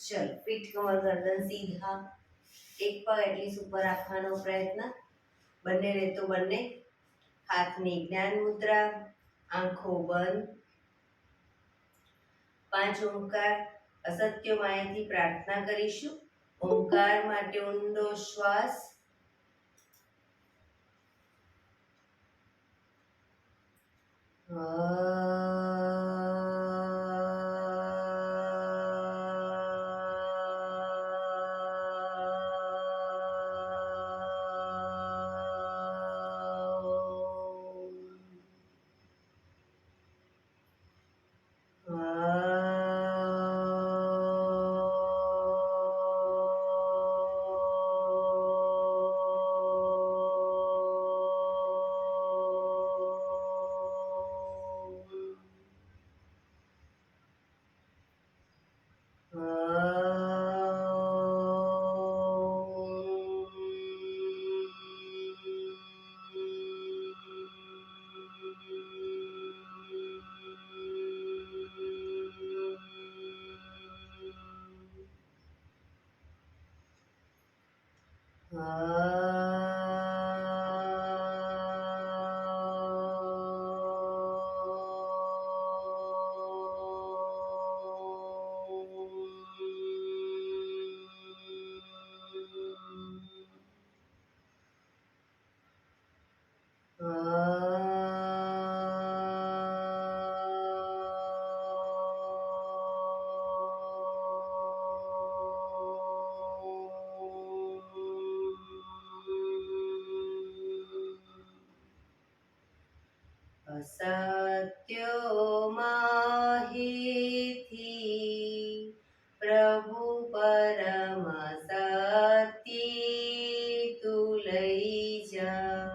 ચલો, પીઠ કમર ગરદન સીધા, એક પગ એટલી ઉપર રાખવાનો પ્રયત્ન, બંને રહેતો બંને, હાથની જ્ઞાન મુદ્રા, આંખો બંધ. 5 ઓમકાર અસત્ય માયાથી પ્રાર્થના કરીશું. ઓમકાર માટે ઊંડો શ્વાસ, અસત્યો માહિથી પ્રભુ પરમ સત્ય તું લઈ જા.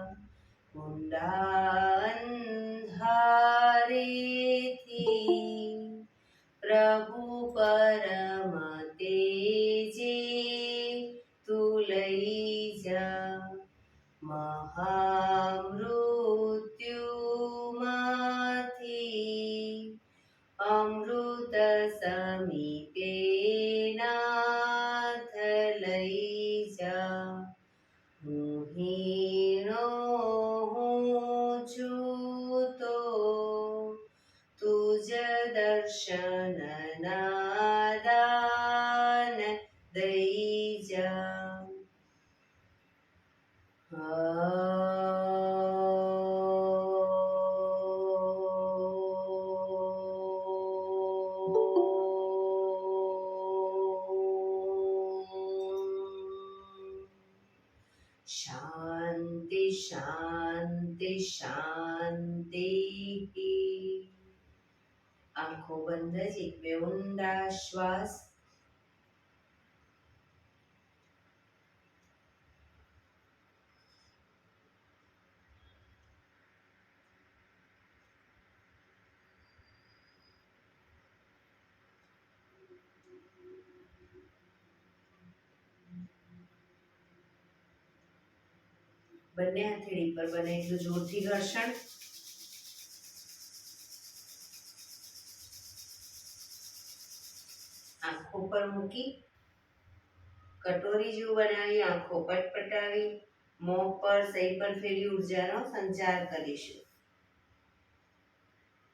ઊંડા અંધારેથી પ્રભુ પરમ તેજે તું લઈ જા. મહામૃત્યુમાંથી અમૃત સમીપે નાથ લઈ જા. હું હીણો હું છું તો તુજ દર્શન નાદાન દઈ જા. શાંતિ શાંતિ શાંતિ. આંખો બંધ જ એક બે ઊંડા શ્વાસ. બંને હથેળી પર બને એટલું જોરથી ઘર્ષણ. આંખો પર મૂકી કટોરી જેવું બનાવી આંખો પટપટાવી મોં પર સહી પર ફેરી ઉર્જાનો સંચાર કરીશું.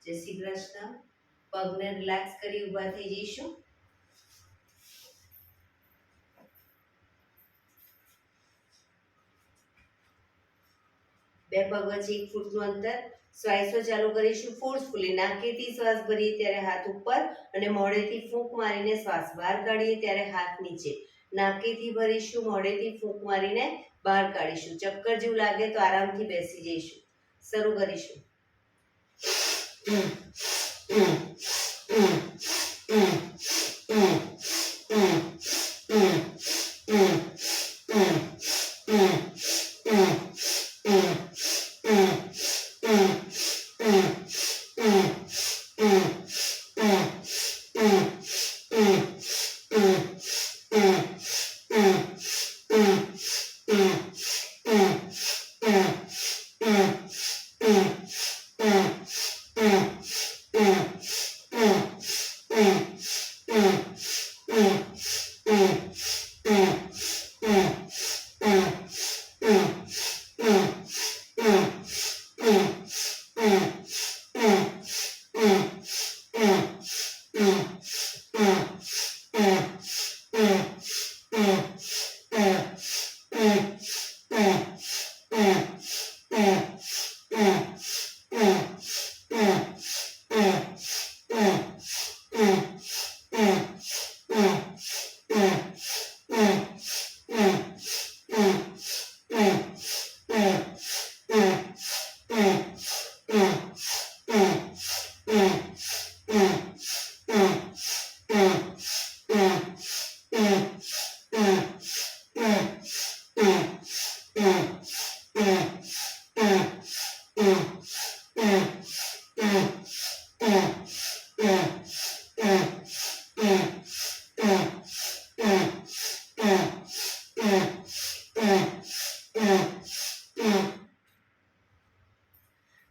જય શ્રી કૃષ્ણ. પગને રિલેક્સ કરી ઊભા થઈ જઈશું. બે પગ વચ્ચે 1 ફૂટનું અંતર. શ્વાસો ચાલુ કરીશું ફોર્સફુલી. નાકેથી શ્વાસ ભરીએ ત્યારે હાથ ઉપર અને મોઢેથી ફૂંક મારીને શ્વાસ બહાર કાઢીએ ત્યારે હાથ નીચે. નાકેથી ભરીશું, મોઢેથી ફૂંક મારીને બહાર કાઢીશું. ચક્કર જેવું લાગે તો આરામથી બેસી જઈશું. શરૂ કરીશું.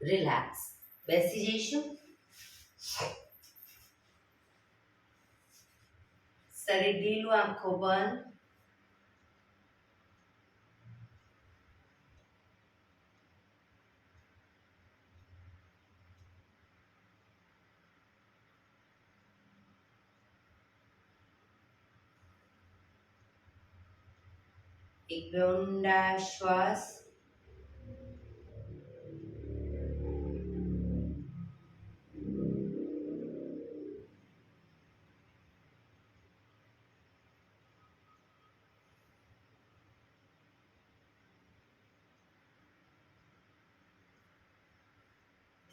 રિલેક્સ. બેસી જઈશું. શરીર ઢીલું, આંખો બંધ. એક બે ઊંડા શ્વાસ.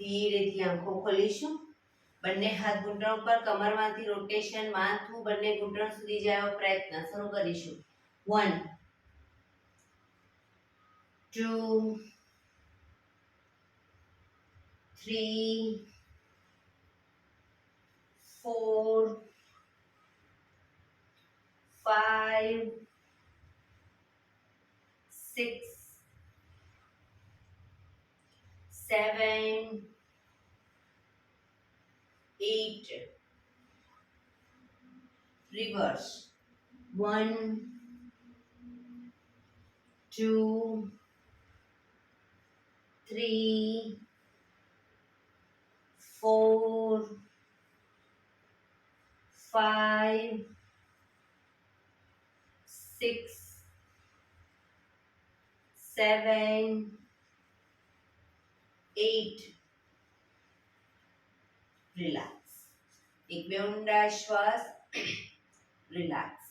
ધીરેથી આંખો ખોલીશું. બંને હાથ ઘૂંટણ ઉપર, કમરમાંથી રોટેશન, માથું બંને ઘૂંટણ સુધી જાય એવો પ્રયત્ન શરૂ કરીશું. 1 2 3 4 5 6 7 8 reverse 1 2 3 4 5 6 7 8 રિલેક્સ. એક બે ઊંડા શ્વાસ. રિલેક્સ.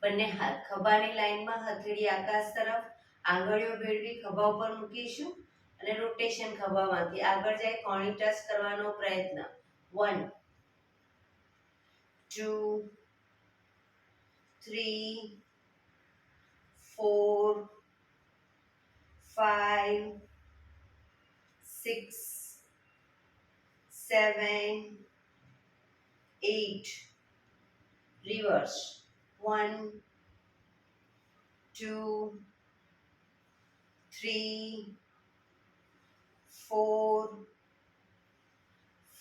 બંને હાથ ખભાની લાઈનમાં, હથેળી આકાશ તરફ, આંગળીઓ ભેળવી ખભા ઉપર મૂકીશું અને રોટેશન ખભામાંથી આગળ જાય કોણી ટચ કરવાનો પ્રયત્ન. 1 2 3 4 5 6 7 8 reverse 1 2 3 4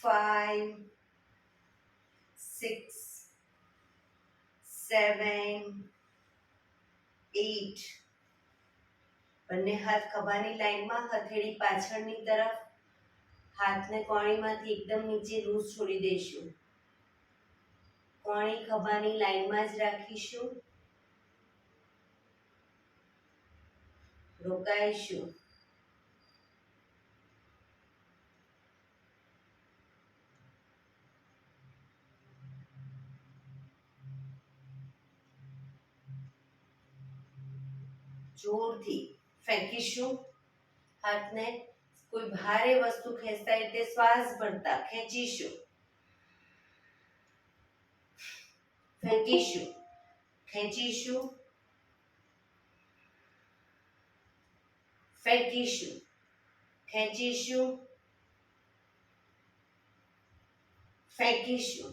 5 6 7 8 બંને હાથ ખભાની લાઈનમાં, હથેળી પાછળની તરફ, હાથને કોણીમાંથી એકદમ નીચે લૂઝ છોડી દઈશું. કોણી ખભાની લાઈનમાં જ રાખીશું. રોકાઈશું. જોરથી ફેંકીશું. હાથને કોઈ ભારે વસ્તુ ખેંચતા એટલે શ્વાસ ભરતા ખેંચીશું. ફેંકીશું. ખેંચીશું. ફેંકીશું. ખેંચીશું. ફેંકીશું.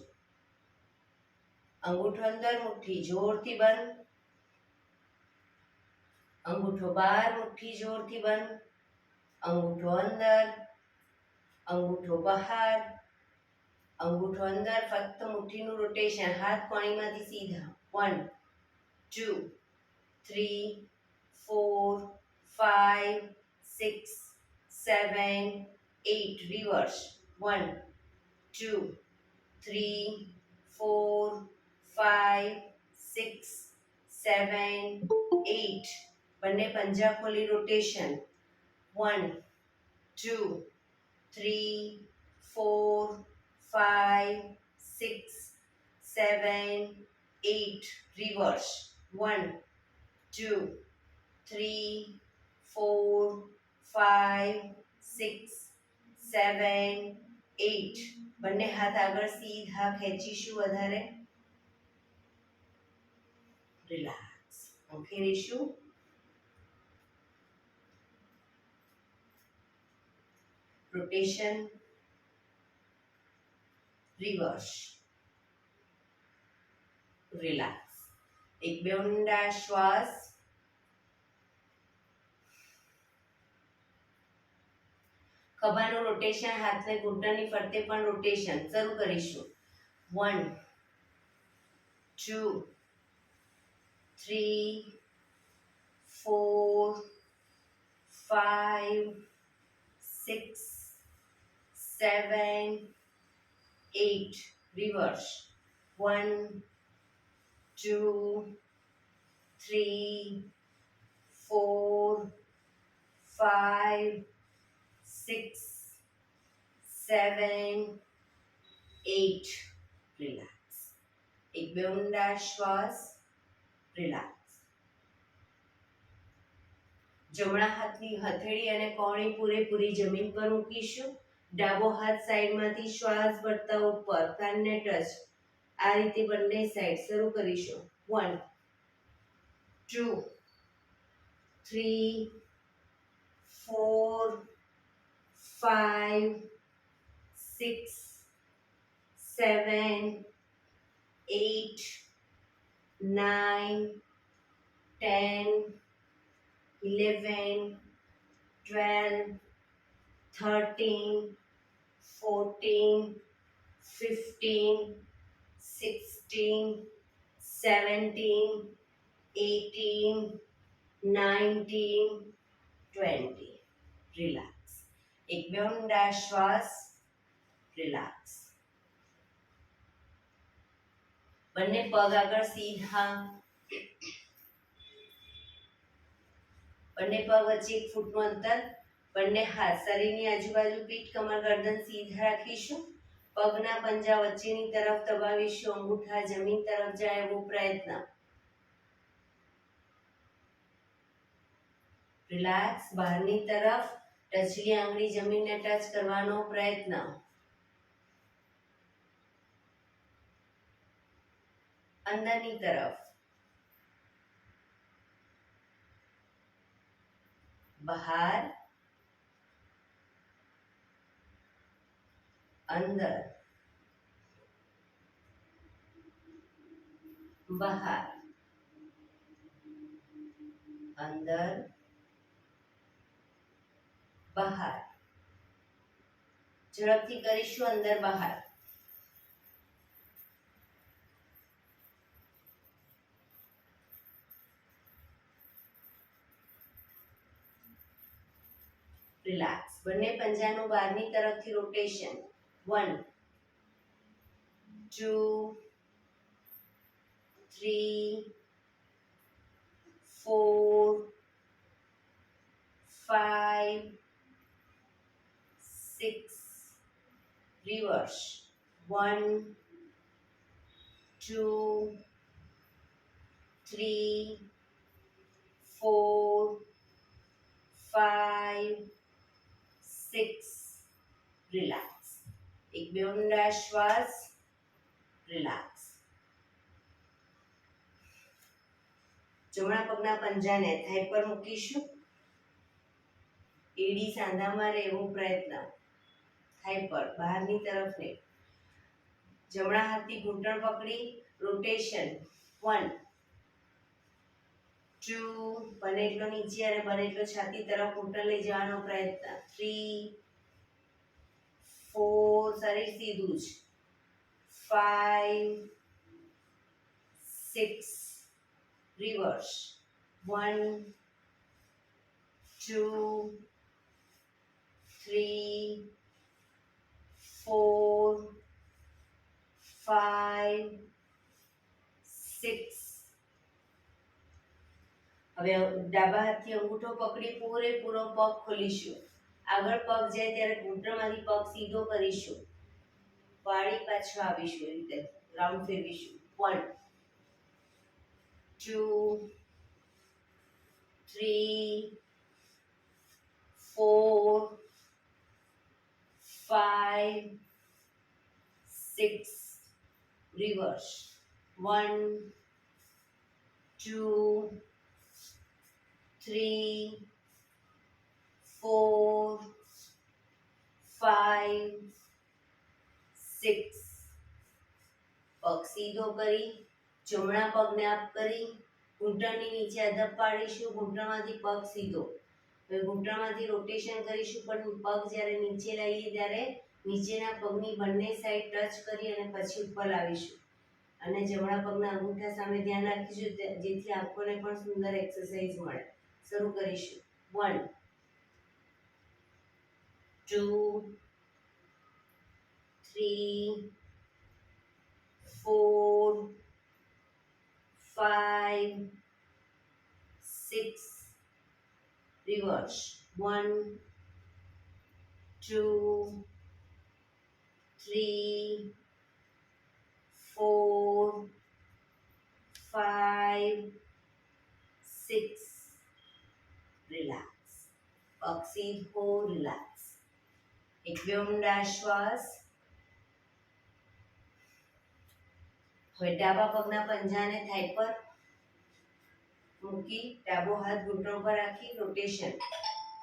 અંગૂઠો અંદર, મુઠ્ઠી જોરથી બંધ. અંગૂઠો બહાર, મુઠ્ઠી જોરથી બંધ. અંગૂઠો અંદર, અંગૂઠો બહાર, અંગૂઠો અંદર. ફક્ત મુઠ્ઠીનું રોટેશન. હાથ કોણીમાંથી સીધા. 1 2 3 4 5 6 7 8 reverse 1 2 3 4 5 6 7 8 બંને પંજા ખોલી રોટેશન 1 2 3 4 5 6 7 8 reverse 1 2 3 4 5 6 7 8 બંને હાથ આગળ સીધા ખેંચીશું વધારે રિલેક્સ ખંખેરીશું રોટેશન રિવર્સ રિલેક્સ એક બે ઊંડા શ્વાસ ખભાનું રોટેશન હાથને ઘૂંટણની ફરતે પણ રોટેશન શરૂ કરીશું 1 2 3 4 5 6 7 8 reverse 1 2 3 4 5 6 7 8 રિલેક્સ એક બે ઊંડા શ્વાસ રિલેક્સ જમણા હાથની હથેળી અને કોણી પૂરેપૂરી જમીન પર મૂકીશું ડાબો હાથ સાઈડમાંથી શ્વાસ ભરતા ઉપર કાનને ટચ આ રીતે બંને સાઈડ શરૂ કરીશું 1 2 3 4 5 6 7 8 9 10 11 12 13 14 15 16 17 18 19 20 રિલેક્સ એક બે ઊંડા શ્વાસ રિલેક્સ બંને પગ આગળ સીધા બંને પગ વચ્ચે 1 ફૂટનું અંતર બંને હાથ શરીરની આજુબાજુ પીઠ કમર ગરદન સીધા રાખીશું પગના પંજા વચ્ચેની તરફ દબાવીશું અંગૂઠા જમીન તરફ જાય એવો પ્રયત્ન રિલેક્સ બહારની તરફ ટચલી આંગળી જમીનને ટચ કરવાનો પ્રયત્ન અંદરની તરફ બહાર અંદર બહાર અંદર બહાર ઝડપથી કરીશું અંદર બહાર રિલેક્સ બંને પંજાનું બહારની તરફથી રોટેશન 1 2 3 4 5 6 reverse 1 2 3 4 5 6 રિલેક્સ એક બે ઊંડા શ્વાસ રિલેક્સ જમણા પગના પંજાને થાઈ પર મૂકીશું એડી સાંધામાં રહેવો પ્રયત્ન થાઈ પર બહારની તરફ નહીં જમણા હાથથી ઘૂંટણ પકડી રોટેશન 1 2 બને એટલો નીચે અને બને એટલો છાતી તરફ ઘૂંટણ લઈ જવાનો પ્રયત્ન 3 4 શરીર સીધું જ 5 6 reverse 1 2 3 4 5 6 હવે ડાબા હાથથી અંગૂઠો પકડી પૂરેપૂરો પગ ખોલીશું આગળ પગ જાય ત્યારે ઘૂંટણમાંથી પગ સીધો કરીશું, વાળી પાછો આવીશું, એ રીતે રાઉન્ડ ફેરવીશું. 1 2 3 4 5 6 રિવર્સ. 1 2 3 4 5 6. પગ સીધો કરી જમણા પગને અપ કરી ઘૂંટણની નીચે અધપ પાડીશું, ઘૂંટણમાંથી પગ સીધો. હવે ઘૂંટણમાંથી રોટેશન કરીશું, પણ પગ જ્યારે નીચે લાવીએ ત્યારે નીચેના પગની બંને સાઈડ ટચ કરી અને પછી ઉપર લાવીશું. અને જમણા પગના અંગૂઠા સામે ધ્યાન રાખીશું, જેથી આંખોને પણ સુંદર એક્સરસાઇઝ મળે. શરૂ કરીશું. 1 2 3 4 5 6 રિવર્સ. 1 2 3 4 5 6. રિલેક્સ. પગ સીધો, રિલેક્સ. એક બે ઊંડા શ્વાસ. હવે ડાબા પગના પંજાને થાઈ પર મૂકી ડાબો હાથ ઘૂંટણ પર રાખી રોટેશન.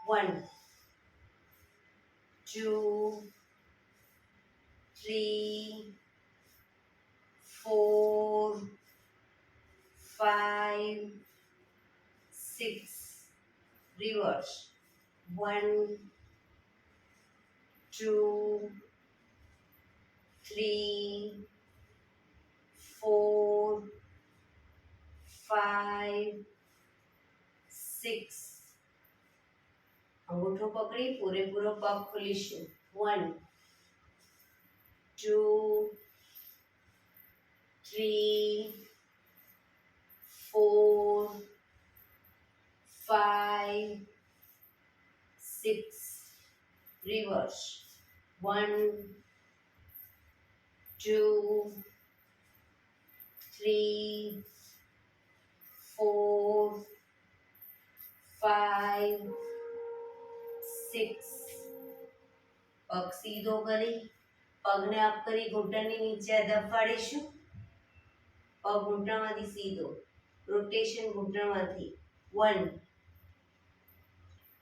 1 2 3 4 5 6. રિવર્સ. 1 2 3 4 5 6. અંગૂઠો પકડી પૂરેપૂરો પગ ખોલીશું. 1 2 3 4 5 6. રિવર્સ. 1 2 3 4 5 6. પગ સીધો કરી પગને અપ કરી ઘૂંટણની નીચે અધપ પાડીશું, પગ ઘૂંટણમાંથી સીધો, રોટેશન ઘૂંટણમાંથી. 1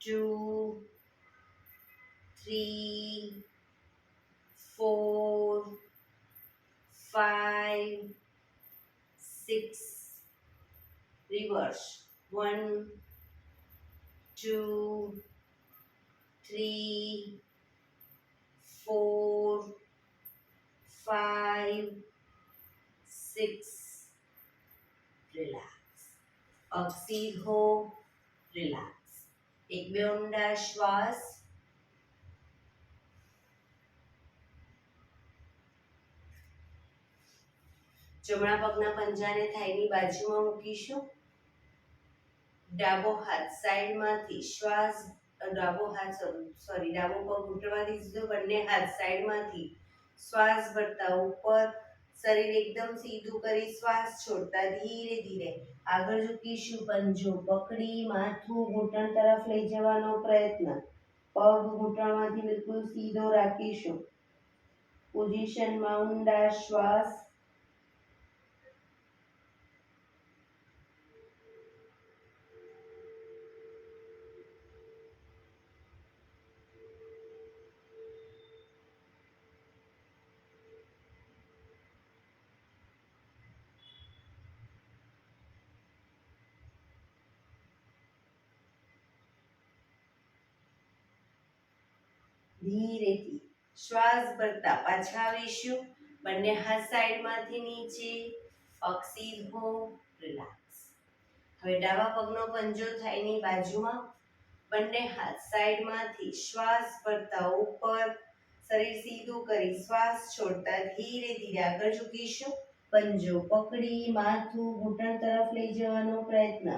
2 3 4 5 6. રિવર્સ. 1 2 3 4 5 6. રિલેક્સ. પગ સીધો, રિલેક્સ. એક બે ઊંડા શ્વાસ. જમણા પગના પંજાને થાઈની બાજુમાં મૂકીશું. ડાબો હાથ સાઈડમાંથી શ્વાસ, ડાબો પગ ઘૂંટણમાંથી સીધો, બંને હાથ સાઈડમાંથી શ્વાસ ભરતા ઉપર, શરીર એકદમ સીધું કરી શ્વાસ છોડતા ધીરે ધીરે આગળ ઝૂકીશું. પંજો પકડી માથું ઘૂંટણ તરફ લઈ જવાનો પ્રયત્ન. પગ ઘૂંટણમાંથી બિલકુલ સીધો રાખીશું. પોઝિશનમાં ઊંડા શ્વાસ. ધીરેથી શ્વાસ ભરતા પાછા આવીશું. બંને હાથ સાઈડમાંથી નીચે, પગ સીધો, રિલેક્સ. હવે ડાબા પગનો પંજો થાઈની બાજુમાં, બંને હાથ સાઈડમાંથી શ્વાસ ભરતા ઉપર, શરીર સીધું કરી શ્વાસ છોડતા ધીરે ધીરે આગળ ઝૂકીશું. પંજો પકડી માથું ઘૂંટણ તરફ લઈ જવાનો પ્રયત્ન.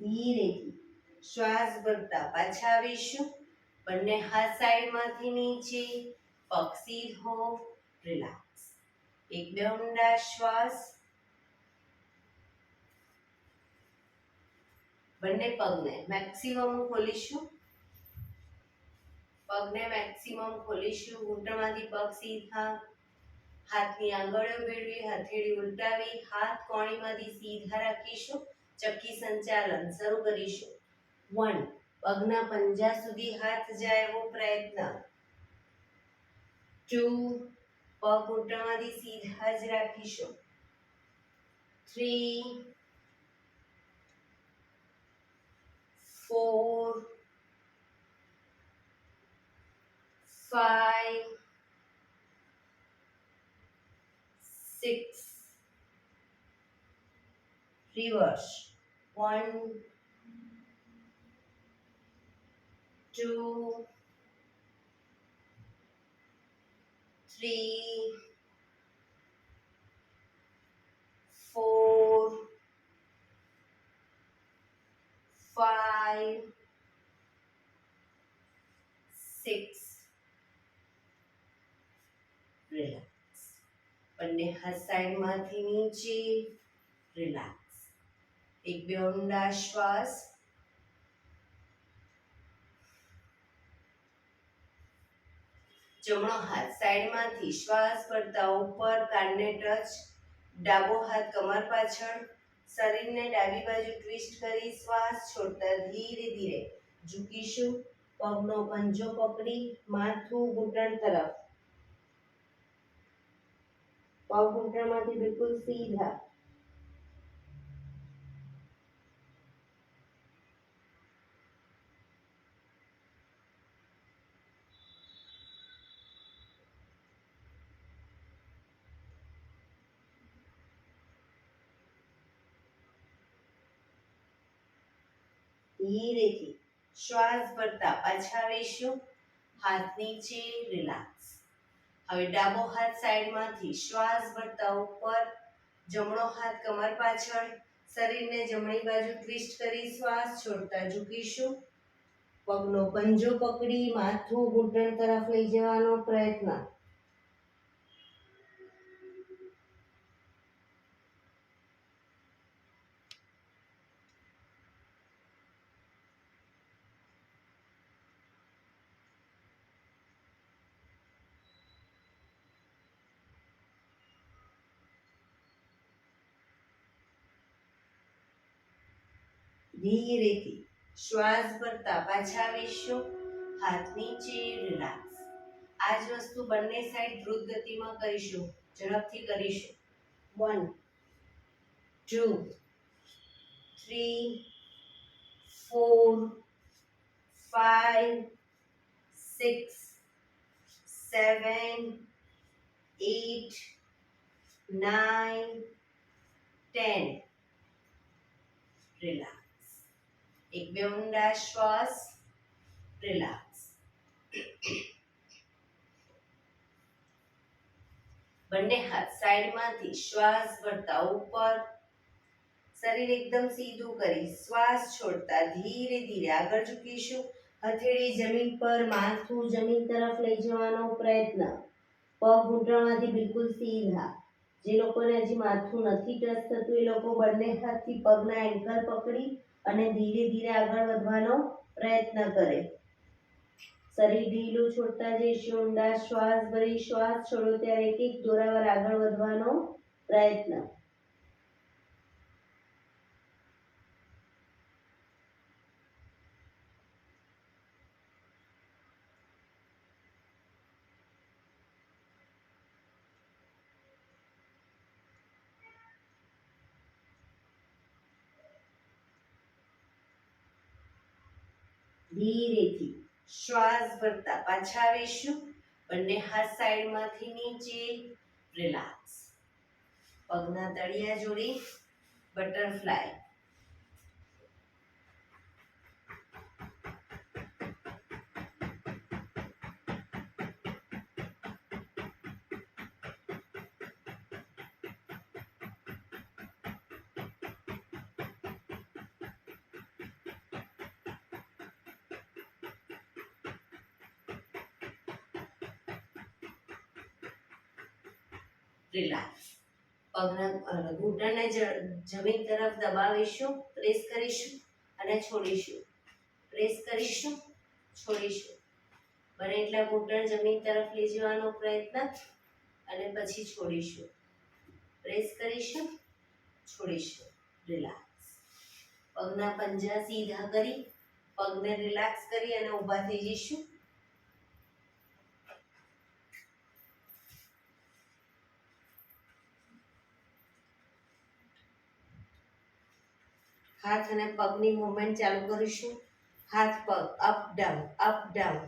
ધીરેથી શ્વાસ ભરતા પાછા આવીશું. બંને હાથ સાઈડમાંથી નીચે, પગ સીધો, રિલેક્સ. એક બે ઊંડા શ્વાસ. બંને પગને મેક્સિમમ ખોલીશું. પગને મેક્સિમમ ખોલીશું. ઘૂંટણમાંથી પગ સીધા, હાથની આંગળીઓ ભેળવી, હથેળી ઉલટાવી, હાથ કોણીમાંથી સીધા રાખીશું. ચક્કી સંચાલન શરૂ કરીશું. 1, પગના પંજા સુધી હાથ જાય એવો પ્રયત્ન. 2, પગ ઘૂંટણમાંથી સીધા જ રાખીશું. 3, 4, 5, 6, reverse. 1, 2, 3, 4, 5, 6. રિલેક્સ. બંને હાથ સાઈડમાંથી નીચે, રિલેક્સ. એક બે ઊંડા શ્વાસ. જમણો હાથ સાઈડમાંથી શ્વાસ ભરતા ઉપર, કાનને ટચ. ડાબો હાથ કમર પાછળ. શરીરને ડાબી બાજુ ટ્વિસ્ટ કરી શ્વાસ છોડતા ધીરે ધીરે ઝૂકીશું. પગનો પંજો પકડી માથું ઘૂંટણ તરફ. પગ ઘૂંટણમાંથી બિલકુલ સીધા. ધીરેથી શ્વાસ ભરતા પાછા આવીશું. હાથ નીચે, રિલેક્સ. હવે ડાબો હાથ સાઈડમાંથી શ્વાસ ભરતા ઉપર, જમણો હાથ કમર પાછળ. શરીરને જમણી બાજુ ટ્વિસ્ટ કરી શ્વાસ છોડતા ઝૂકીશું. પગનો પંજો પકડી માથું ઘૂંટણ તરફ લઈ જવાનો પ્રયત્ન. ધીરેથી શ્વાસ ભરતા પાછા આવીશું. હાથ નીચે, રિલેક્સ. આ જ વસ્તુ બંને સાઈડ દ્રુત ગતિમાં કરીશું. ઝડપથી કરીશું. 1, 2, 3, 4, 5, 6, 7, 8, 9, 10. રિલેક્સ. એક બે ઊંડા શ્વાસ. રિલેક્સ. બંને હાથ સાઈડમાંથી શ્વાસ ભરતા ઉપર. શરીર એકદમ સીધું કરી શ્વાસ છોડતા ધીરે ધીરે આગળ ઝૂકીશું. હથેળી જમીન પર, માથું જમીન તરફ લઈ જવાનો પ્રયત્ન. પગ ઘૂંટણમાંથી બિલકુલ સીધા. જે લોકોને હજી માથું નથી ટચ થતું એ લોકો બંને હાથથી પગના એન્કલ પકડી અને ધીરે ધીરે આગળ વધવાનો પ્રયત્ન કરે. શરીર ઢીલું છોડતા જઈશું. ઊંડા શ્વાસ ભરી શ્વાસ છોડો ત્યારે એક એક દોરાવાર આગળ વધવાનો પ્રયત્ન. ધીરેથી શ્વાસ ભરતા પાછા આવીશું. બંને હાથ સાઈડમાંથી નીચે, રિલેક્સ. પગના તળિયા જોડી બટરફ્લાય. રિલેક્સ. પગના ઘૂંટણને જમીન તરફ દબાવીશું, પ્રેસ કરીશું અને છોડીશું, પ્રેસ કરીશું, છોડીશું. બને એટલા ઘૂંટણ જમીન તરફ લઈ જવાનો પ્રયત્ન અને પછી છોડીશું, પ્રેસ કરીશું, છોડીશું. રિલેક્સ. પગના પંજા સીધા કરી પગને રિલેક્સ કરી અને ઊભા થઈ જઈશું. હાથ અને પગની મૂવમેન્ટ ચાલુ કરીશું. હાથ પગ up down, up down.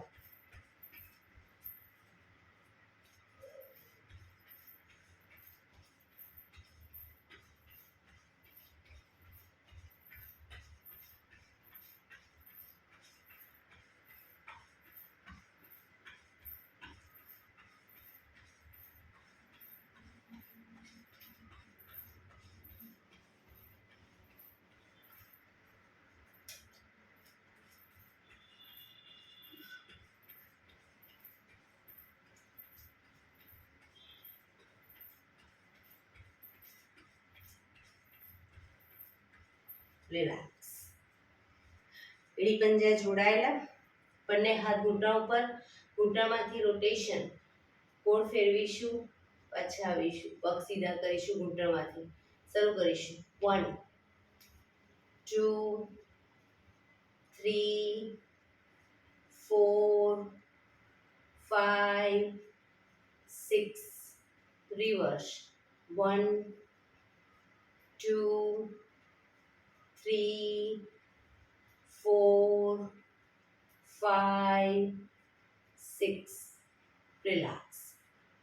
Relax. એડી પંજા જોડાયેલા. બંને હાથ ઘૂંટણ ઉપર, ઘૂંટણમાંથી રોટેશન. કોણ ફેરવીશું, પાછા આવીશું, પગ સીધા કરીશું ઘૂંટણમાંથી. શરૂ કરીશું. 1 2 3 4 5 6. રિવર્સ. 1 2 3 4 5 6. રિલેક્સ.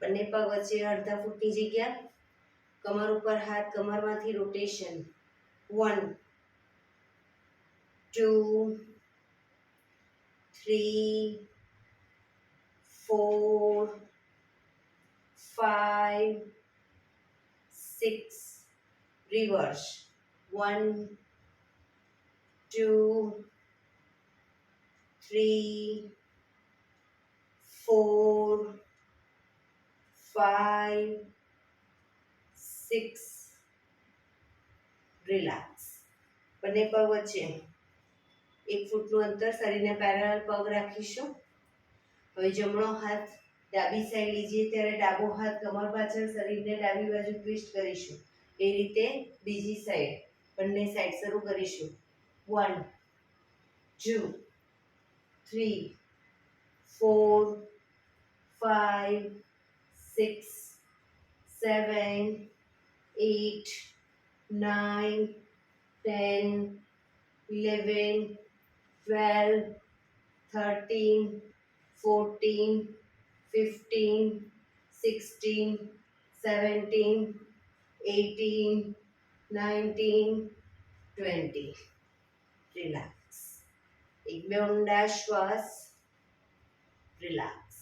બંને પગ વચ્ચે અડધા ફૂટની જગ્યા. કમર ઉપર હાથ, કમરમાંથી રોટેશન. 1 2 3 4 5 6. રિવર્સ. 1 2 3 4 5 6. રિલેક્સ. બંને પગ વચ્ચે 1 ફૂટનું અંતર, શરીરને પેરેલલ પગ રાખીશું. હવે જમણો હાથ ડાબી સાઈડ લીજીએ ત્યારે ડાબો હાથ કમર પાછળ, શરીરને ડાબી બાજુ ટ્વિસ્ટ કરીશું. એ રીતે બીજી સાઈડ, બંને સાઈડ શરૂ કરીશું. 1 2 3 4 5 6 7 8 9 10 11 12 13 14 15 16 17 18 19 20. રિલેક્સ. એક બે ઊંડા શ્વાસ. રિલેક્સ.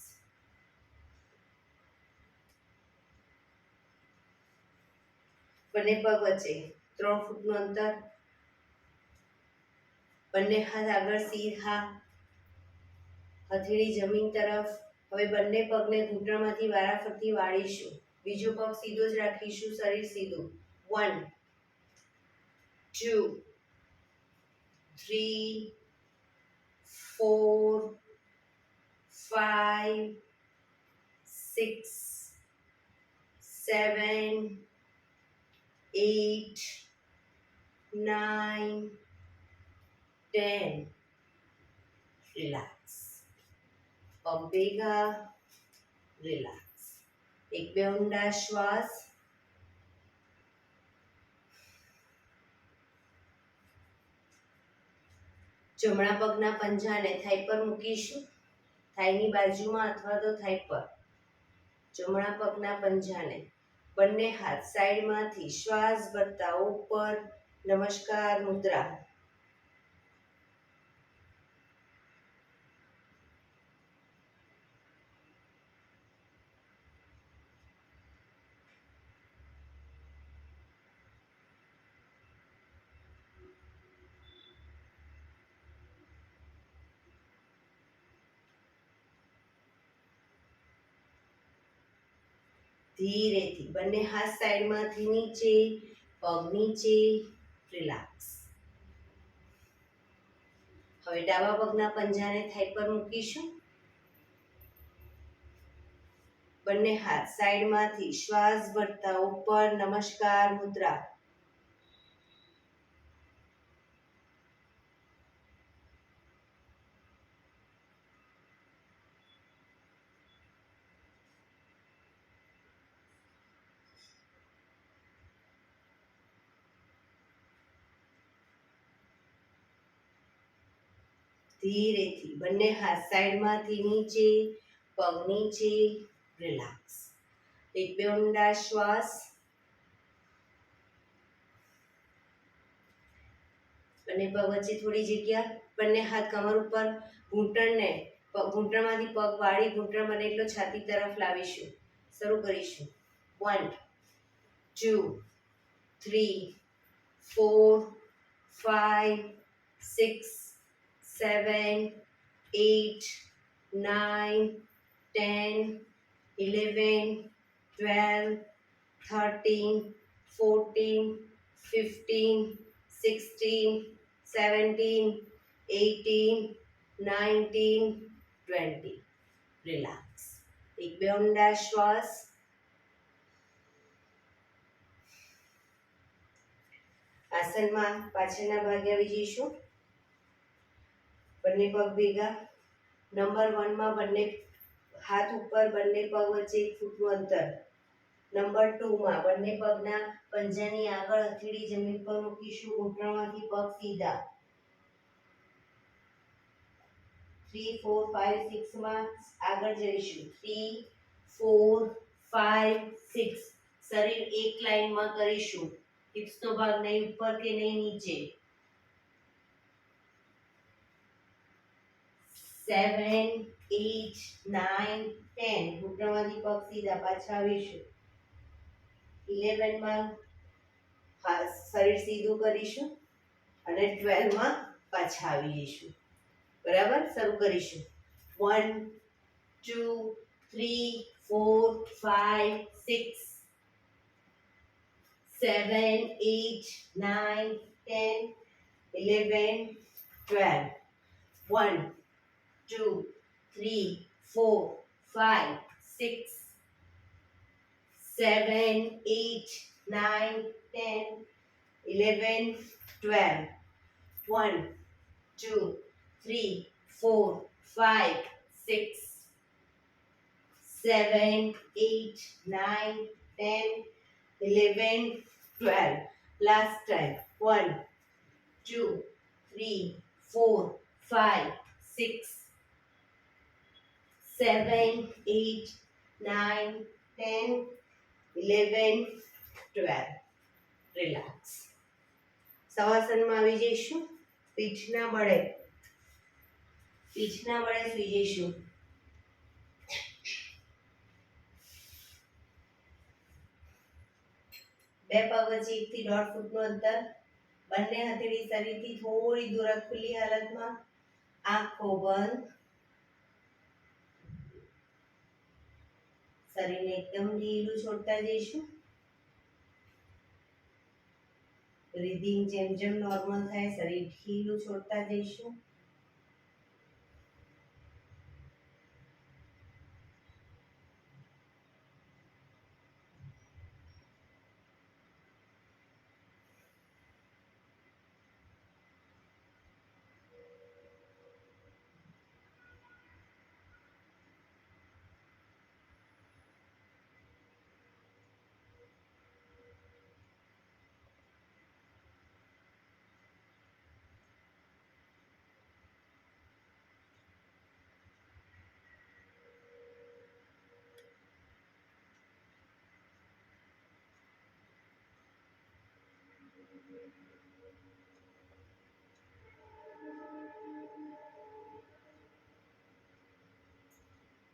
બંને પગ વચ્ચે 3 ફૂટનું અંતર. બંને હાથ આગળ સીધા, હથેળી જમીન તરફ. હવે બંને પગને ઘૂંટણમાંથી વારાફરતી વાળીશું. બીજો પગ સીધો જ રાખીશું, શરીર સીધું. 1 2 3 4 5 6 7 8 9 10. રિલેક્સ. પગ ભેગા. રિલેક્સ. એક બે ઊંડા શ્વાસ. જમણા પગના પંજાને થાઈ પર મૂકીશું, થાઈની બાજુમાં અથવા તો થાઈ પર. જમણા પગના પંજાને, બંને હાથ સાઈડમાંથી શ્વાસ ભરતા ઉપર. નમસ્કાર મુદ્રા. ધીરેથી બંને હાથ સાઈડમાંથી નીચે, પગ નીચે, રિલેક્સ. હવે ડાબા પગના પંજાને થાઈ પર મૂકીશું. બંને હાથ સાઈડમાંથી શ્વાસ ભરતા ઉપર, નમસ્કાર મુદ્રા. ધીરેથી બંને હાથ સાઈડમાંથી નીચે, પગ નીચે, રિલેક્સ. એક બે ઊંડા શ્વાસ. બંને પગ વચ્ચે થોડી જગ્યા. બંને હાથ કમર ઉપર, ઘૂંટણમાંથી પગ વાળી ઘૂંટણ બને એટલો છાતી તરફ લાવીશું. શરૂ કરીશું. 1 2 3 4 5 6 7 8 9 10 11 12 13 14 15 16 17 18 19 20. રિલેક્સ. એક બે ઊંડા શ્વાસ. આસનમાં પાછળના ભાગે આવી જઈશું. બંને પગ ભેગા. નંબર 1 માં બંને હાથ ઉપર, બંને પગ વચ્ચે 1 ફૂટનું અંતર. નંબર 2 માં બંને પગના પંજાની આગળ હથેળી જમીન પર મૂકીશું. ઘૂંટણમાંથી પગ સીધા. 3 4 5 6 માં આગળ જઈશું. 3 4 5 6. શરીર એક લાઈનમાં કરીશું. હિપ્સનો ભાગ નહીં ઉપર કે નહીં નીચે. 7 8 9 10. ઘૂંટણમાંથી પગ સીધા. પાછા આવીશું. 11 માં શરીર સીધું કરીશું અને 12 માં પાછા આવી જઈશું. બરાબર. શરૂ કરીશું. 1 2 3 4 5 6 7 8 9 10 11 12. 1 2 3 4 5 6 7 8 9 10 11 12. 1 2 3 4 5 6 7 8 9 10 11 12. Last time. 1 2 3 4 5 6 7 8 9 10 11 12. રિલેક્સ. શવાસનમાં આવી જઈશું. પીઠના બળે સુઈ જઈશું. બે પગ વચ્ચે 1 થી 1.5 ફૂટનું અંતર. બંને હથેળી શરીરથી થોડી દૂર, ખુલ્લી હાલતમાં. આંખો બંધ. શરીરને એકદમ ઢીલું છોડતા જઈશું. બ્રીધિંગ જેમ જેમ નોર્મલ થાય, શરીર ઢીલું છોડતા જઈશું.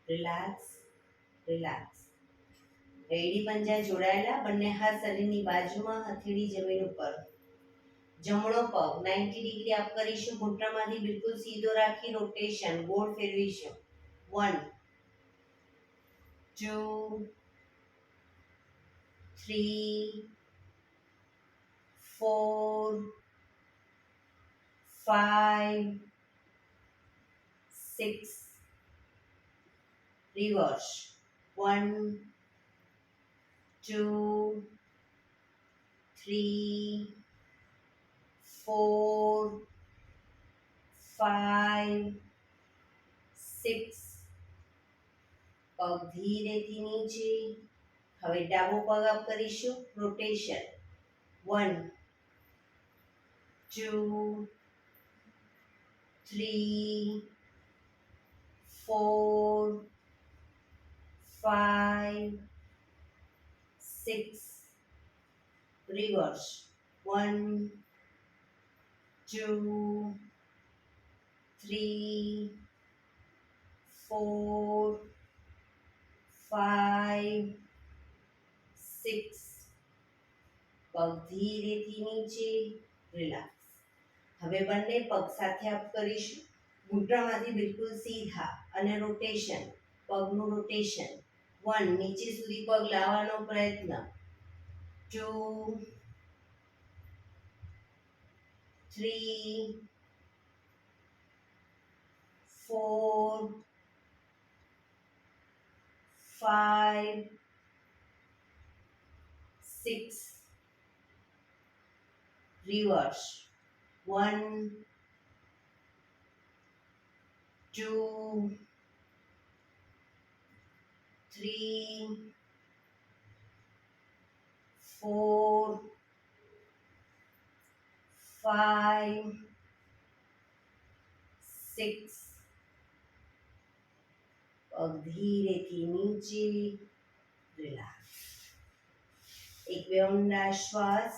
રિલેક્સ. એડી પંજા જોડાયેલા. બંને હાથ શરીરની બાજુમાં, હથેળી જમીન ઉપર. જમણો પગ 90 ડિગ્રી અપ કરીશું. ઘૂંટણમાંથી બિલકુલ સીધો રાખી રોટેશન ગોળ ફેરવીશું. 1 2 3, 4, 5, 6. Reverse. 1, 2, 3, 4, 5, 6. પગ ધીરેથી નીચે. હવે ડાબો પગ અપ કરીશું. રોટેશન. 1, 2, 3, 4, 5, 6. Reverse. 1, 2, 3, 4, 5, 6. પગ ધીરેથી નીચે. રિલેક્સ. હવે બંને પગ સાથે અપ કરીશું. ઘૂંટણમાંથી બિલકુલ સીધા અને રોટેશન. પગનું રોટેશન. 1, નીચે સુધી પગ લાવવાનો પ્રયત્ન. 2, 3, 4, 5, 6. Reverse. 1, 2, 3, 4, 5, 6. પગ ધીરેથી નીચે. રિલેક્સ. એક બે ઊંડા શ્વાસ.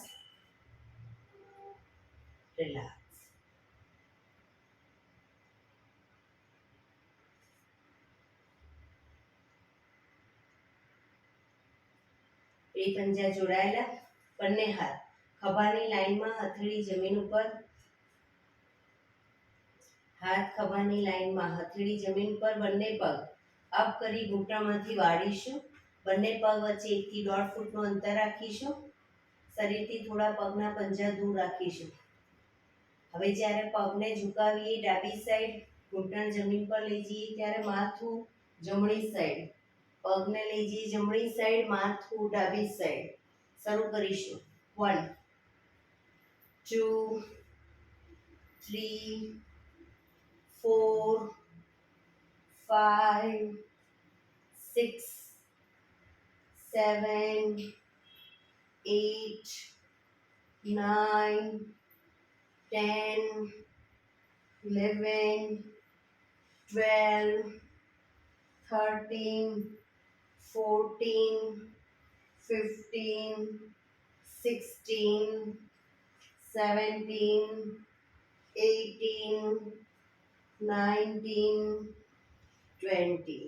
રિલેક્સ. બે પંજા જોડાયેલા. બંને હાથ ખભાની લાઈનમાં. હથેળી જમીન ઉપર. હાથ ખભાની લાઈનમાં. હથેળી જમીન પર. બંને પગ અપ કરી ઘૂંટણમાંથી વાળીશું. બંને પગ વચ્ચે 1 થી 1.5 ફૂટનું અંતર રાખીશું. શરીરથી થોડા પગના પંજા દૂર રાખીશું. હવે જ્યારે પગને ઝુકાવીએ ડાબી સાઈડ, ઘૂંટણ જમીન પર લઈ જઈએ ત્યારે માથું જમણી સાઈડ. પગને લઈ જઈએ જમણી સાઈડ, માથું ડાબી સાઈડ. શરૂ કરીશું. 1, 2, 3, 4, 5, 6, 7, 8, 9, 10, 11, 12, 13, 14, 15, 16, 17, 18, 19, 20.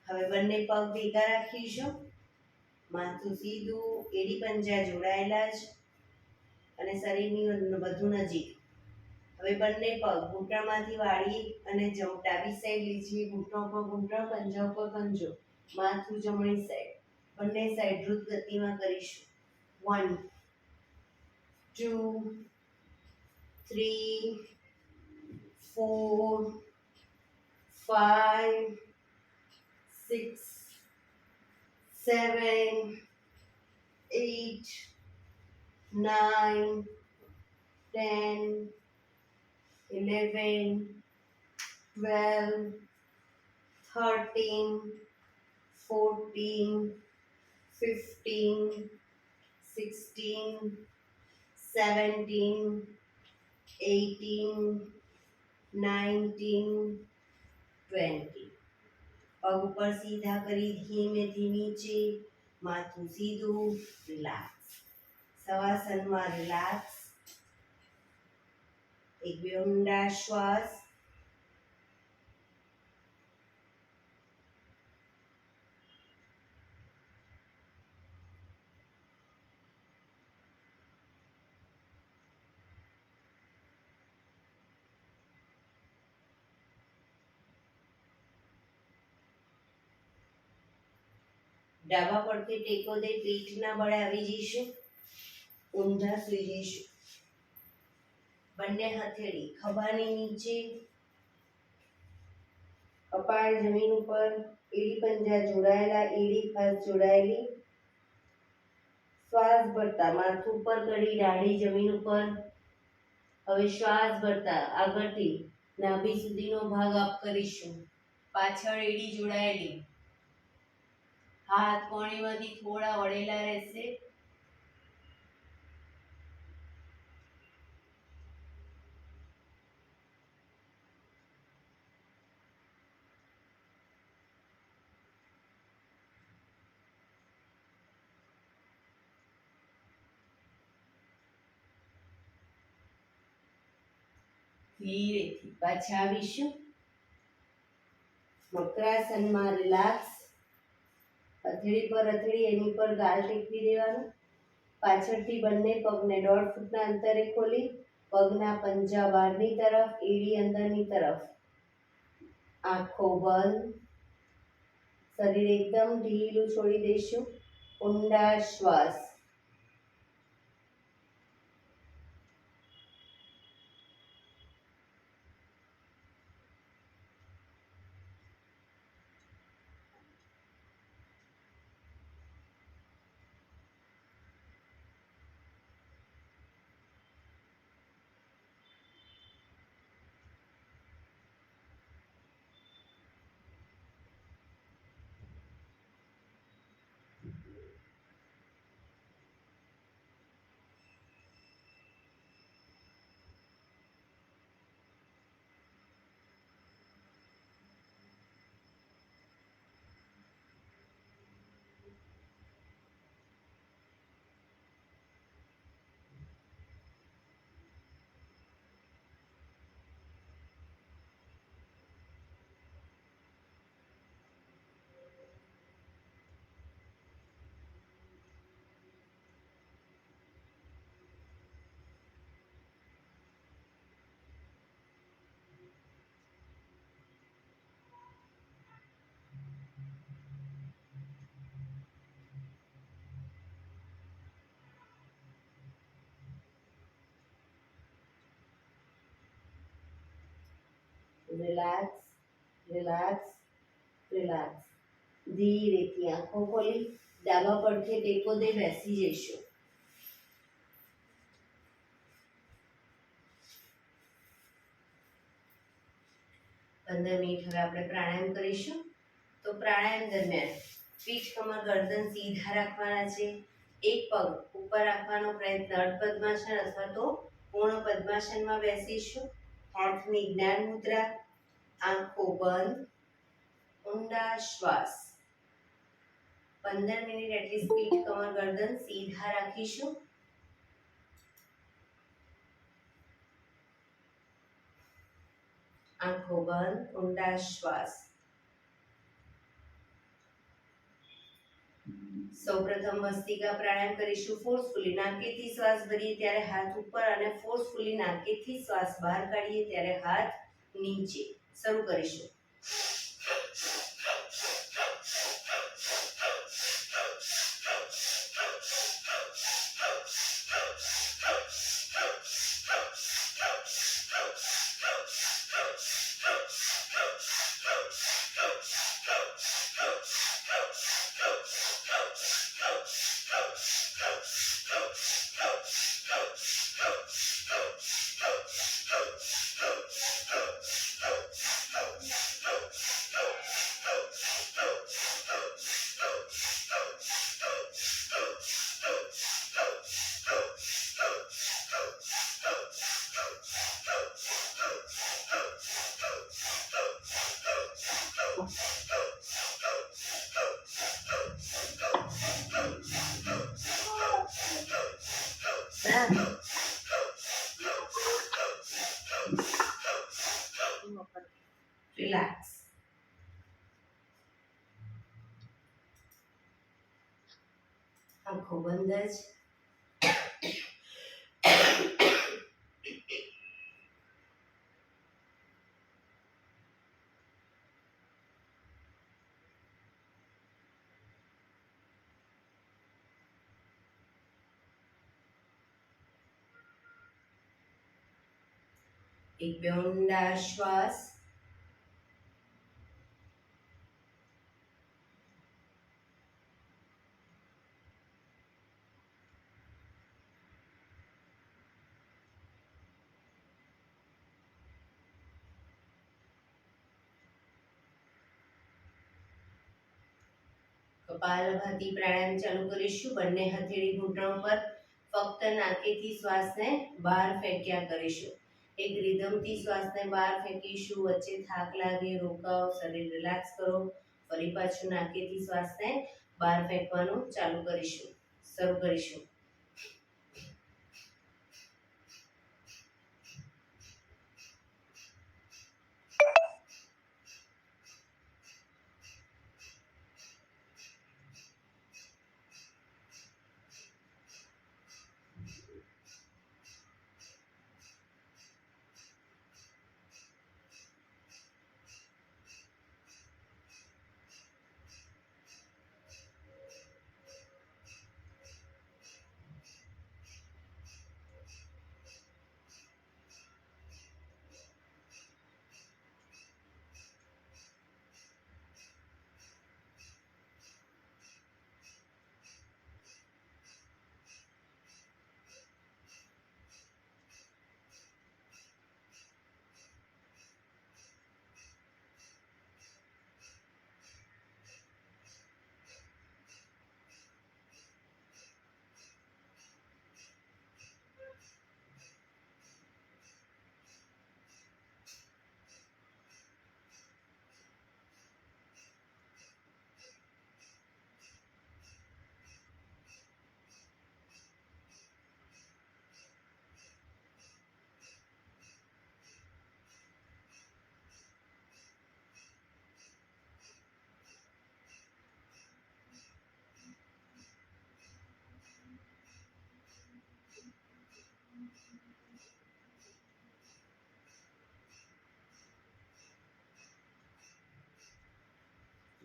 હવે બંને પગ ભેગા રાખીશું. માથું સીધું. એડી પંજા જોડાયેલા જ અને શરીરની વધુ નજીક. હવે બંને પગ ઘૂંટણમાંથી વાળી અને ડાબી સાઈડ લઈ જઈએ. ઘૂંટણ ઉપર ઘૂંટણ, પંજા ઉપર પંજો. માથું જમણી સાઈડ. બંને સાઈડ દ્રુત ગતિમાં કરીશું. 1, 2, 3, 4, 5, 6, 7, 8, 9, 10, 11, 12, 13, 14, 15, 16, 17, 18, 19, 20. પગ ઉપર સીધા કરી ધીમેથી નીચે. માથું સીધું. રિલેક્સ. શવાસનમાં રિલેક્સ. એક બે ઊંડા શ્વાસ. ડાબા પડખે ટેકો દે પીઠના બળે આવી જઈશું, ઊંધા સુઈ જઈશું. બંને હથેળી ખભાની નીચે, કપાળ જમીન ઉપર, એડી પંજા જોડાયેલા, એડી ખાસ જોડાયેલી. શ્વાસ ભરતા માથું ઉપર કરી, દાઢી જમીન ઉપર. હવે શ્વાસ ભરતા આગળથી નાભી સુધીનો ભાગ અપ કરીશું. પાછળ એડી જોડાયેલી, હાથ કોણીમાંથી થોડા વળેલા રહેશે. ધીરેથી પાછા આવીશું. મકરાસનમાં રિલેક્સ. હથેળી પર હથેળી, એની પર ગાલ ટેકવી દેવાનું. પાછળથી બંને પગને 1.5 ફૂટના અંતરે ખોલી, પગના પંજા બહારની તરફ, એડી અંદરની તરફ. આંખો બંધ. શરીર એકદમ ઢીલું છોડી દઈશું. ઊંડા શ્વાસ. Relax, relax, relax. ધીરેથી આંખો ખોલી, ડાબા પડખે ટેકો દે બેસી જઈશું. 15 મિનિટ હવે આપણે પ્રાણાયામ કરીશું. તો પ્રાણાયામ દરમિયાન પીઠ, કમર, ગરદન સીધા રાખવાના છે. એક પગ ઉપર રાખવાનો પ્રયત્ન, અર્ધ પદ્માસન અથવા તો પૂર્ણ પદ્માસનમાં બેસીશું. હાથની જ્ઞાન મુદ્રા, આંખો બંધ, ઊંડા શ્વાસ. 15 મિનિટ એટલીસ્ટ પીઠ, કમર, ગરદન સીધા રાખીશું. આંખો બંધ, ઊંડા શ્વાસ. સૌપ્રથમ ભસ્ત્રિકા પ્રાણાયામ કરીશું. ફોર્સફુલી નાકેથી શ્વાસ ભરીએ ત્યારે હાથ ઉપર અને ફોર્સફુલી નાકેથી શ્વાસ બહાર કાઢીએ ત્યારે હાથ નીચે. શરૂ કરીશું. રિલેક્સ. આંખો બંધ જ. એક બે ઊંડા શ્વાસ. કપાલભાતિ પ્રાણાયામ ચાલુ કરીશું. બંને હથેળી ઘૂંટણ પર. ફક્ત નાકેથી શ્વાસને બહાર ફેંક્યા કરીશું. એક રિધમથી શ્વાસને બહાર ફેંકીશું. વચ્ચે થાક લાગે રોકાઓ, શરીર રિલેક્સ કરો. ફરી પાછું નાકેથી શ્વાસને બહાર ફેંકવાનું ચાલુ કરીશું. શરૂ કરીશું.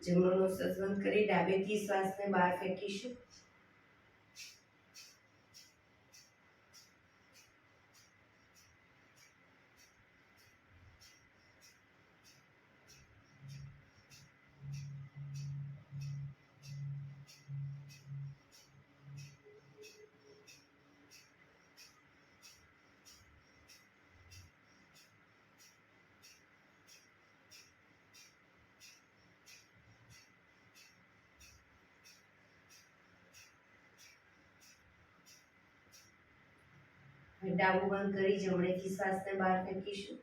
જમણો નોસ્ટ્રલ બંધ કરી ડાબેથી શ્વાસને બહાર ફેંકીશું. ડાબું બંધ કરી જમણેથી શ્વાસને બહાર ફેંકીશું.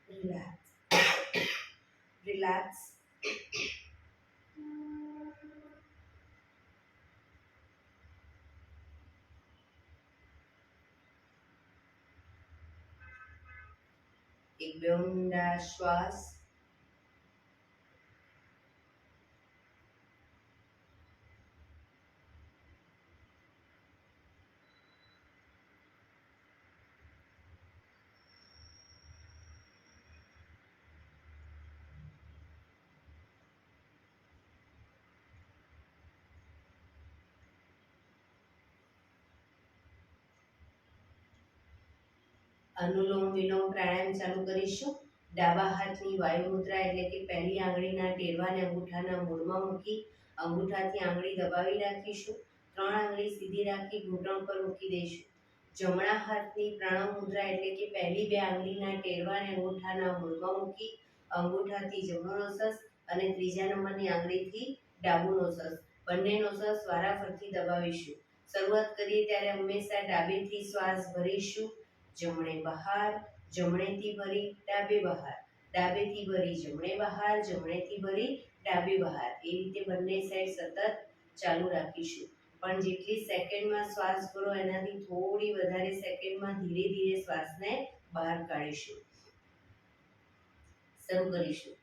રિલેક્સ. રિલેક્સ. એક બે ઊંડા શ્વાસ. અનુલોમ વિલોમ પ્રાણાયામ ચાલુ કરીશું. ડાબા હાથની વાયુ મુદ્રા એટલે કે પહેલી આંગળીના ટેરવાને અંગૂઠાના મૂળમાં મૂકી અંગૂઠાથી આંગળી દબાવી રાખીશું. 3 આંગળી સીધી રાખી ઘૂંટણ પર મૂકી દઈશું. જમણા હાથની પ્રણવ મુદ્રા એટલે કે પહેલી 2 આંગળીના ટેરવાને અંગૂઠાના મૂળમાં મૂકી અંગૂઠાથી જમણો નોસસ અને ત્રીજા નંબરની આંગળીથી ડાબુ નોસસ બંને નોસસ વારાફરતી દબાવીશું. શરૂઆત કરીએ ત્યારે હંમેશા ડાબેથી શ્વાસ ભરીશું. જમણે બહાર, જમણેથી ભરી ડાબે બહાર, ડાબેથી ભરી જમણે બહાર, જમણેથી ભરી ડાબે બહાર. એ રીતે બંને સાઈડ સતત ચાલુ રાખીશું. પણ જેટલી સેકન્ડમાં શ્વાસ ભરો એનાથી થોડી વધારે સેકન્ડમાં ધીરે ધીરે શ્વાસને બહાર કાઢીશું. શરૂ કરીશું.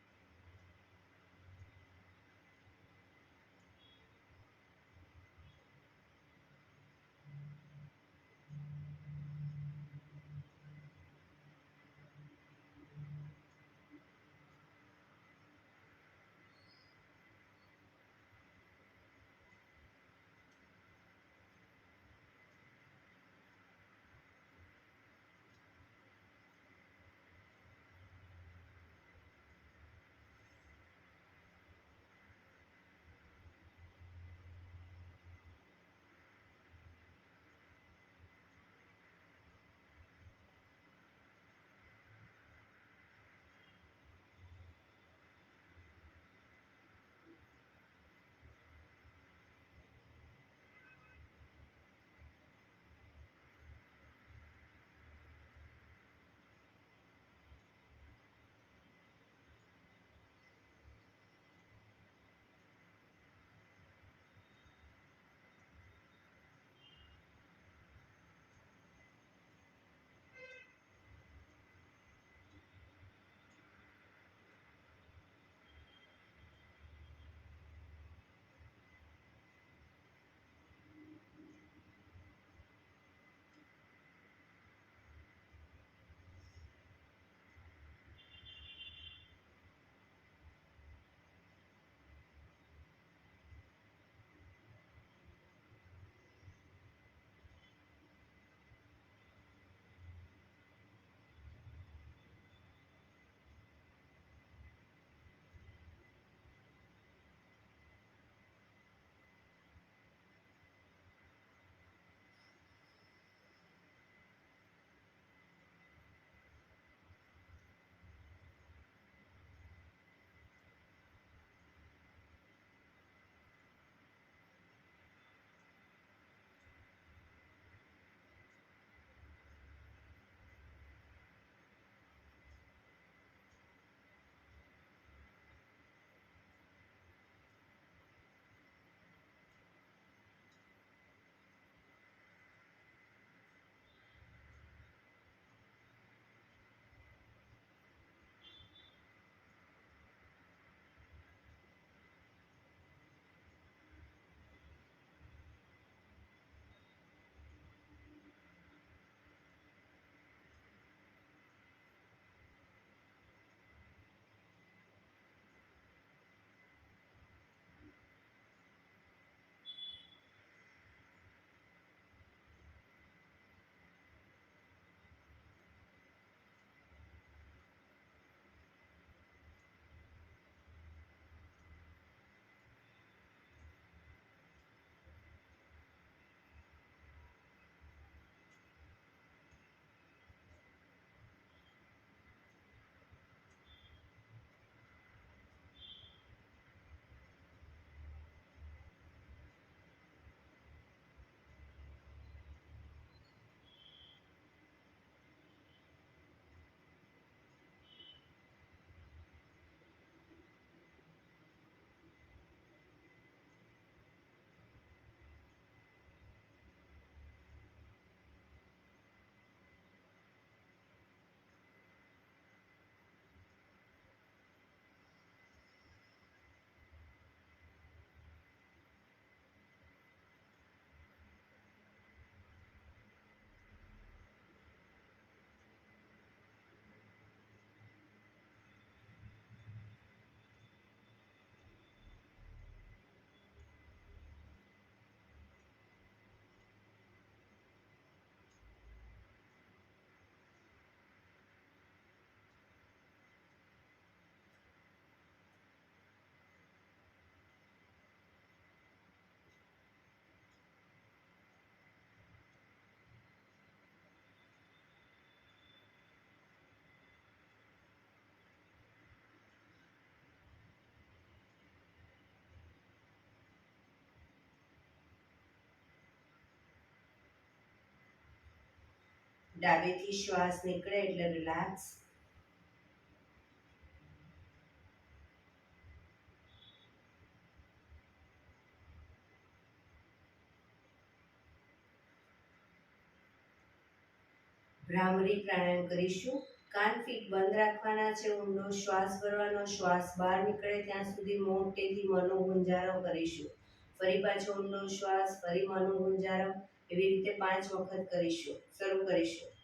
ડાબેથી શ્વાસ નીકળે એટલે રિલેક્સ. ભ્રામરી પ્રાણાયામ કરીશું. કાન ફીટ બંધ રાખવાના છે. ઊંડો શ્વાસ ભરવાનો. શ્વાસ બહાર નીકળે ત્યાં સુધી મોટેથી મનો ગુંજારો કરીશું. ફરી પાછો ઊંડો શ્વાસ, ફરી મનો ગુંજારો. એવી રીતે 5 વખત કરીશું. શરૂ કરીશું.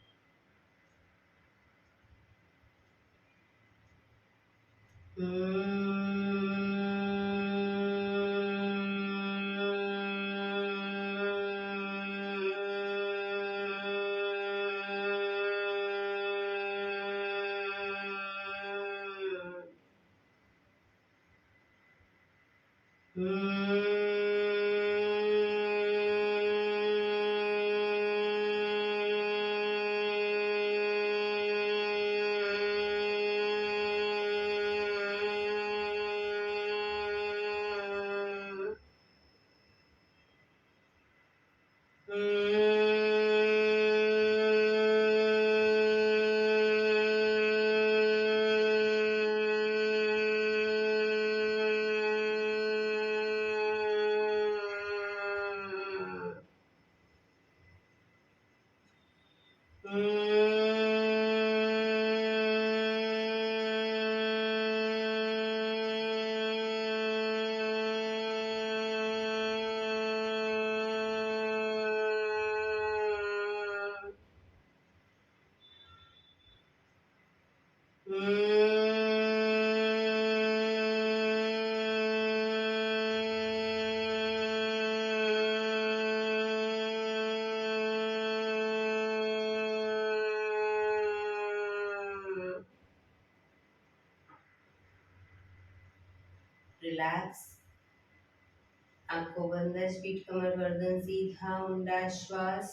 રિલેક્સ. આંખો બંધ જ, પીઠ કમર ગરદન સીધા, ઊંડા શ્વાસ.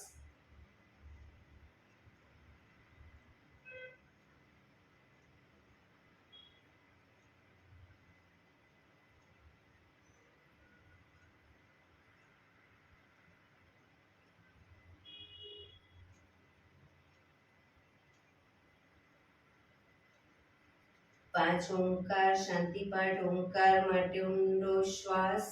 પાંચ ઓંકાર શાંતિ પાઠ. ઓંકાર માટે ઊંડો શ્વાસ.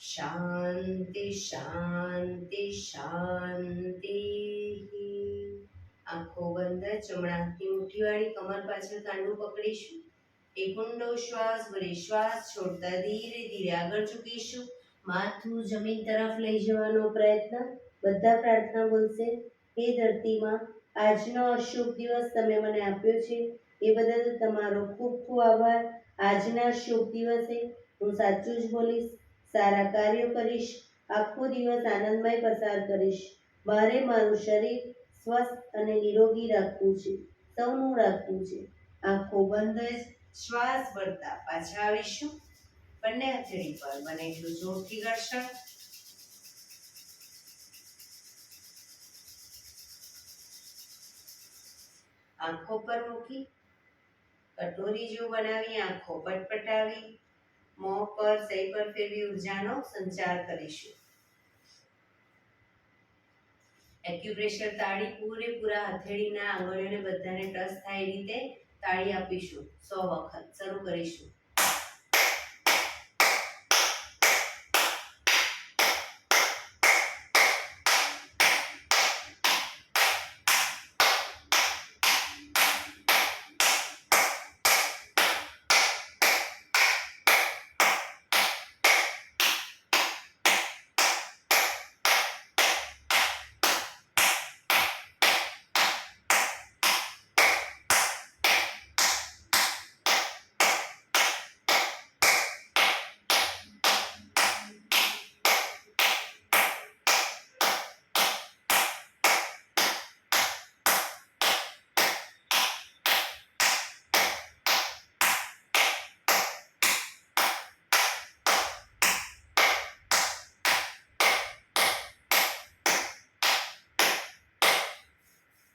શાંતિ શાંતિ શાંતિ. આંખો બંધ. જમણા હાથની મુઠ્ઠી વાળી કમર પાછળ કાંડું પકડીશું. એક ઊંડો શ્વાસ ભરી શ્વાસ છોડતા ધીરે ધીરે આગળ ઝૂકીશું. માથું જમીન તરફ લઈ જવાનો પ્રયત્ન. બધા પ્રાર્થના બોલશે. હે ધરતીમાં, આજનો અશુભ દિવસ તમે મને આપ્યો છે એ બદલ તમારો ખૂબ ખૂબ આભાર. આજના શુભ દિવસે હું સાચું જ બોલીશ, સારા કાર્યો કરીશ, આખો દિવસ આનંદમય પસાર કરીશ. મારે મારું શરીર સ્વસ્થ અને નિરોગી રાખવું છે, સૌનું રાખવું છે. આંખો બંધ જ શ્વાસ ભરતા પાછા આવીશું. બંને હથેળી પર બને એટલું જોરથી ઘર્ષણ. આંખો પર મૂકી કટોરી જેવું બનાવી આંખો પટપટાવી મોં પર સહી પર ફેરવી ઉર્જાનો સંચાર કરીશું. એક્યુપ્રેશર તાળી પૂરેપૂરા હથેળીના આંગળીઓને બધાને ટચ થાય એ રીતે તાળી આપીશું 100 વખત. શરૂ કરીશું.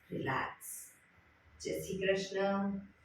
રિલેક્સ. જય શ્રી કૃષ્ણ.